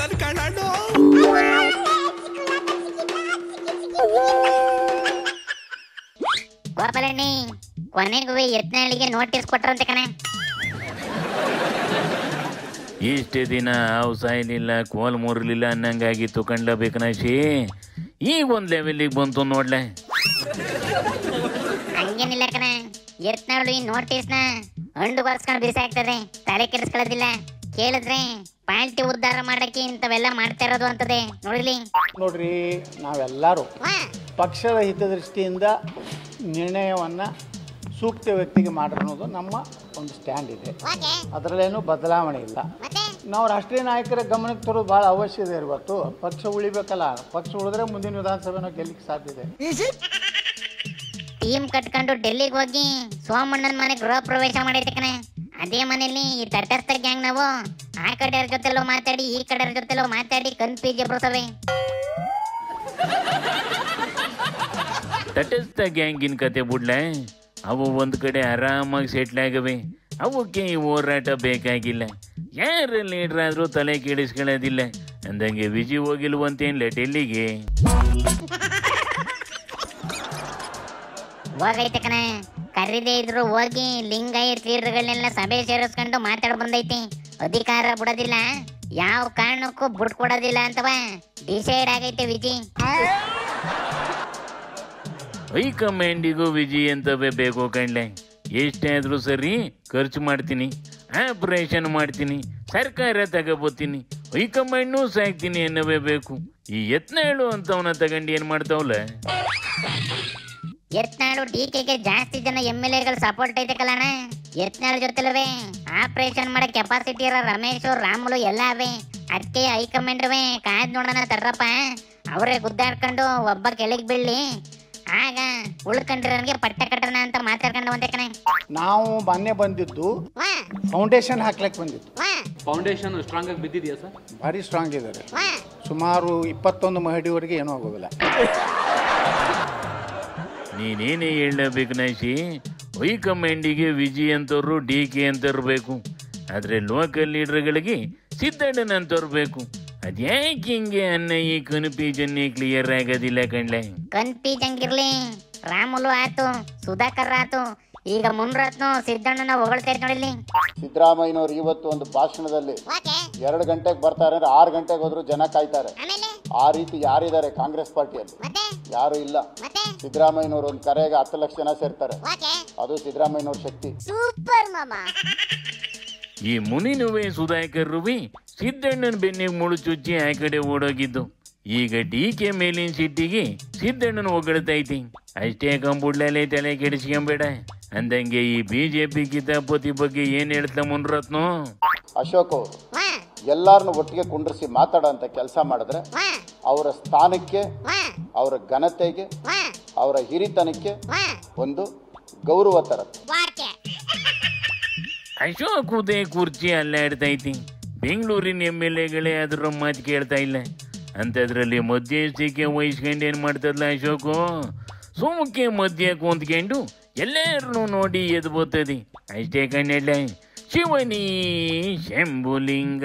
ನನ್ ಕಣ್ಣು. ಗೋಪಾಲಣ್ಣಿ ಕೊನೆಗೂ ಯತ್ನಾಳಿಗೆ ನೋಟಿಸ್ ಕೊಟ್ರಂತೆ ಕಣ. ಇಷ್ಟೇ ದಿನ ಹಾವು ಸಾಯಲಿಲ್ಲ, ಕೋಲ್ ಮುರಲಿಲ್ಲ ಅನ್ನಂಗಾಗಿತ್ತು ಕಂಡ್ಲ ಬೇಕನಾಶಿ. ಈಗ ಒಂದ್ ಲೆವೆಲಿಗೆ ಬಂತು ನೋಡ್ಲೆ. ಹಂಗೇನಿಲ್ಲ ಕಣ, ಯತ್ನಾಳು ಈ ನೋಟಿಸ್ನ ಹಂಡು ಬರ್ಸ್ಕೊಂಡು ಬಿಸಾಕ್ತದೆ, ತಲೆ ಕೆಡಿಸ್ಕೊಳ್ಳೋದಿಲ್ಲ. ಕೇಳಿದ್ರೆ ಪಾಲ್ಟಿ ಉದ್ಧಾರ ಮಾಡಕ್ಕೆ ಇಂಥವೆಲ್ಲ ಮಾಡ್ತಾ ಇರೋದು ಅಂತದೆ. ನೋಡ್ರಿ, ನಾವೆಲ್ಲರೂ ಪಕ್ಷದ ಹಿತದೃಷ್ಟಿಯಿಂದ ನಿರ್ಣಯವನ್ನು ಸೂಕ್ತ ವ್ಯಕ್ತಿಗೆ ಮಾಡಿರೋದು ನಮ್ಮ ಒಂದು ಸ್ಟ್ಯಾಂಡ್ ಇದೆ. ಅದರಲ್ಲೇನು ಬದಲಾವಣೆ ಇಲ್ಲ. ನಾವು ರಾಷ್ಟ್ರೀಯ ನಾಯಕರ ಗಮನಕ್ಕೆ ತರೋದು ಭಾಳ ಅವಶ್ಯ ಇದೆ. ಇವತ್ತು ಪಕ್ಷ ಉಳಿಬೇಕಲ್ಲ, ಪಕ್ಷ ಉಳಿದ್ರೆ ಮುಂದಿನ ವಿಧಾನಸಭೆ ನಾವು ಗೆಲ್ಲಿಕ್ಕೆ ಸಾಧ್ಯ ಇದೆ. ಟೀಮ್ ಕಟ್ಕೊಂಡು ಡೆಲ್ಲಿಗೆ ಹೋಗಿ ಸೋಮಣ್ಣನ ಮನೆ ಗೃಹ ಪ್ರವೇಶ ಮಾಡೈತೆ ಕಣ. ಅದೇ ಮನೆಯಲ್ಲಿ ಈ ತಟಸ್ಥ ಗ್ಯಾಂಗ್ ನಾವು ಆ ಕಡೆಯವ್ರ ಜೊತೆಲೋ ಮಾತಾಡಿ ಈ ಕಡೆಯವ್ರ ಜೊತೆಲೋ ಮಾತಾಡಿ ಕನ್ಫ್ಯೂಸ್ ಬರ್ತವೆ. ತಟಸ್ಥ ಗ್ಯಾಂಗಿನ ಕತೆ ಬಿಡ್ಲೆ, ಅವು ಒಂದ್ ಕಡೆ ಆರಾಮಾಗಿ ಸೆಟ್ಲ್ ಆಗವೆ. ಅವಕ್ಕೆ ಈ ಹೋರಾಟ ಬೇಕಾಗಿಲ್ಲ. ಯಾರ ಲೀಡರ್ ಆದ್ರೂ ತಲೆ ಕೆಡಿಸ್ಕೊಳ್ಳೋದಿಲ್ಲ ಅಂದಂಗೆ ವಿಜಯ್ ಹೋಗಿಲ್ವಂತೇನ್ಲೆ ಡೆಲ್ಲಿಗೆ? ಹೋಗೈತೆ ಕಣ, ಕರೀದೇ ಇದ್ರು ಹೋಗಿ ಲಿಂಗಾಯತ್ ಲೀಡರ್ಗಳನ್ನೆಲ್ಲ ಸಭೆ ಸೇರಿಸ್ಕೊಂಡು ಮಾತಾಡ್ ಬಂದೈತಿ. ಅಧಿಕಾರ ಬಿಡೋದಿಲ್ಲ, ಯಾವ ಕಾರಣಕ್ಕೂ ಬಿಟ್ ಕೊಡೋದಿಲ್ಲ ಅಂತವ ಡಿಸೈಡ್ ಆಗೈತೆ ವಿಜಯ್. ಹೈಕಮಾಂಡಿಗೂ ವಿಜಯ್ ಅಂತವೇ ಬೇಕು ಕಣ್ಲೆ. ಎಷ್ಟೇ ಆದ್ರೂ ಸರಿ, ಖರ್ಚು ಮಾಡ್ತೀನಿ, ಆಪರೇಷನ್ ಮಾಡ್ತೀನಿ, ಸರ್ಕಾರ ತಗೋಬೋತೀನಿ, ಹೈಕಮಾಂಡ್ನೂ ಸಾಕ್ತೀನಿ ಅನ್ನವೇ ಬೇಕು. ಈ ಯತ್ನಾಳು ಅಂತವನ್ನ ತಗೊಂಡು ಏನ್ ಮಾಡ್ತಾವಲ್ಲ? ಯತ್ನಾಳು ಡಿಕೆಗೆ ಜಾಸ್ತಿ ಜನ MLA ಸಪೋರ್ಟ್ ಐತೆ ಕಲ್ಲಣ್ಣ. ಯತ್ನಾಳು ಜೊತೆಲವೇ ಆಪರೇಷನ್ ಮಾಡೋ ಕೆಪಾಸಿಟಿ ಇರೋ ರಮೇಶ್ ರಾಮುಲು ಎಲ್ಲ ಅವೇ. ಅದಕ್ಕೆ ಹೈಕಮಾಂಡ್ ಕಾದ್ ನೋಡೋಣ ತರ್ರಪ್ಪ, ಅವರೇ ಗುದ್ದಾಡ್ಕೊಂಡು ಒಬ್ಬ ಕೆಳಗೆ ಬೀಳಿ, ಆಗ ಉಳ್ಕೊಂಡಿರೋನ್ಗೆ ಪಟ್ಟೆ ಕಟ್ಟೋಣ ಅಂತ ಮಾತಾಡ್ಕೊಂಡು ಒಂದೇ ಕಣೆ. ನಾವು ಮೊನ್ನೆ ಬಂದಿದ್ದು ಫೌಂಡೇಶನ್ ಹಾಕ್ಲಿಕ್ಕೆ ಬಂದಿದ್ದು. ಫೌಂಡೇಶನ್ ಸ್ಟ್ರಾಂಗ್ ಆಗಿ ಬಿದ್ದಿದೆಯಾ ಸರ್? ಭಾರಿ ಸ್ಟ್ರಾಂಗ್ ಇದ್ದಾರೆ. ಸುಮಾರು 21 ಮಹಡಿವರೆಗೆ ಏನೂ ಆಗೋದಿಲ್ಲ. ನೀನೇನೇ ಹೇಳಬೇಕು ನಾಶಿ, ಹೈಕಮಾಂಡಿಗೆ ವಿಜಯ್ ಅಂತವ್ರು DK ಅಂತವ್ರು ಬೇಕು, ಆದ್ರೆ ಲೋಕಲ್ ಲೀಡರ್ಗಳಿಗೆ ಸಿದ್ದಣ್ಣನ ಅಂತವ್ರು ಬೇಕು. ಅದ್ಯಾಕೆ ಹಿಂಗೆ ಅನ್ನ ಈ ಕನ್ಫ್ಯೂಷನ್ನೇ ಕ್ಲಿಯರ್ ಆಗೋದಿಲ್ಲ ಕಣ್ಲೆ? ಕನ್ಫ್ಯೂಷನ್ ಇರ್ಲಿ, ರಾಮುಲು ಆತು, ಸುಧಾಕರ್ ಆತು, ಈಗ ಮುನ್ರತ್ನ ಸಿದ್ದಣ್ಣನ ಹೊಗಳ್ತಾ ನೋಡಿಲಿ. ಸಿದ್ದರಾಮಯ್ಯನವರು ಇವತ್ತು ಒಂದು ಭಾಷಣದಲ್ಲಿ 2 ಗಂಟೆಗೆ ಬರ್ತಾರೆ ಅಂದ್ರೆ 6 ಗಂಟೆಗೆ ಹೋದ್ರು ಜನ ಕಾಯ್ತಾರೆ. ಆ ರೀತಿ ಯಾರಿದ್ದಾರೆ ಕಾಂಗ್ರೆಸ್ ಪಾರ್ಟಿಯಲ್ಲಿ? ಯಾರು ಇಲ್ಲ. ಸಿದ್ದರಾಮಯ್ಯನವರು ಒಂದು ಕರೆಗೆ 10 ಲಕ್ಷ ಜನ ಸೇರ್ತಾರೆ. ಅದು ಸಿದ್ದರಾಮಯ್ಯನವ್ರ ಶಕ್ತಿ. ಈ ಮುನಿನುವೆ ಸುಧಾಕರ್ರುವಿ ಸಿದ್ದಣ್ಣನ ಬೆನ್ನಿಗೆ ಮುಳು ಚುಚ್ಚಿ ಆ ಕಡೆ ಓಡೋಗಿದ್ದು. ಈಗ DK ಮೇಲಿನ ಸಿಟ್ಟಿಗೆ ಸಿದ್ದಣ್ಣನ ಹೊಗಳ್ತೈತಿ. ಅಷ್ಟೇ ಕಂಬುಡ್ಲೇ ತಲೆ ಕೆಡಿಸ್ಕೊಂಬೇಡ ಅಂದಂಗೆ ಈ BJP ಕಿತಾಪತಿ ಬಗ್ಗೆ ಏನ್ ಹೇಳ್ತಾ ಮುನ್ರತ್ನ? ಅಶೋಕ್ ಅವರು ಎಲ್ಲಾರನ್ನು ಒಟ್ಟಿಗೆ ಕುಂಡ್ರಿಸಿ ಮಾತಾಡೋಂಥ ಕೆಲಸ ಮಾಡಿದ್ರೆ ಅವರ ಸ್ಥಾನಕ್ಕೆ, ಅವರ ಘನತೆಗೆ, ಅವರ ಹಿರಿತನಕ್ಕೆ ಒಂದು ಗೌರವ ತರುತ್ತೆ. ಅಶೋಕ್ ಉದೇ ಕುರ್ಚಿ ಅಲ್ಲಾಡ್ತೈತಿ. ಬೆಂಗಳೂರಿನ MLAಗಳೇ ಅದ್ರ ಮಾತು ಕೇಳ್ತಾ ಇಲ್ಲ. ಅಂಥದ್ರಲ್ಲಿ ಮಧ್ಯಸ್ಥಿಕೆ ವಹಿಸ್ಕೊಂಡು ಏನು ಮಾಡ್ತದಲ್ಲ ಅಶೋಕು? ಸುಮ್ಮಕ್ಕೆ ಮಧ್ಯ ಕುಂತ್ಕೊಂಡು ಎಲ್ಲರೂ ನೋಡಿ ಎದ್ದು ಬರ್ತದೆ ಅಷ್ಟೇ ಕಣ್ಣೆಲ್ಲ. ಶಿವನಿ ಶಂಭುಲಿಂಗ.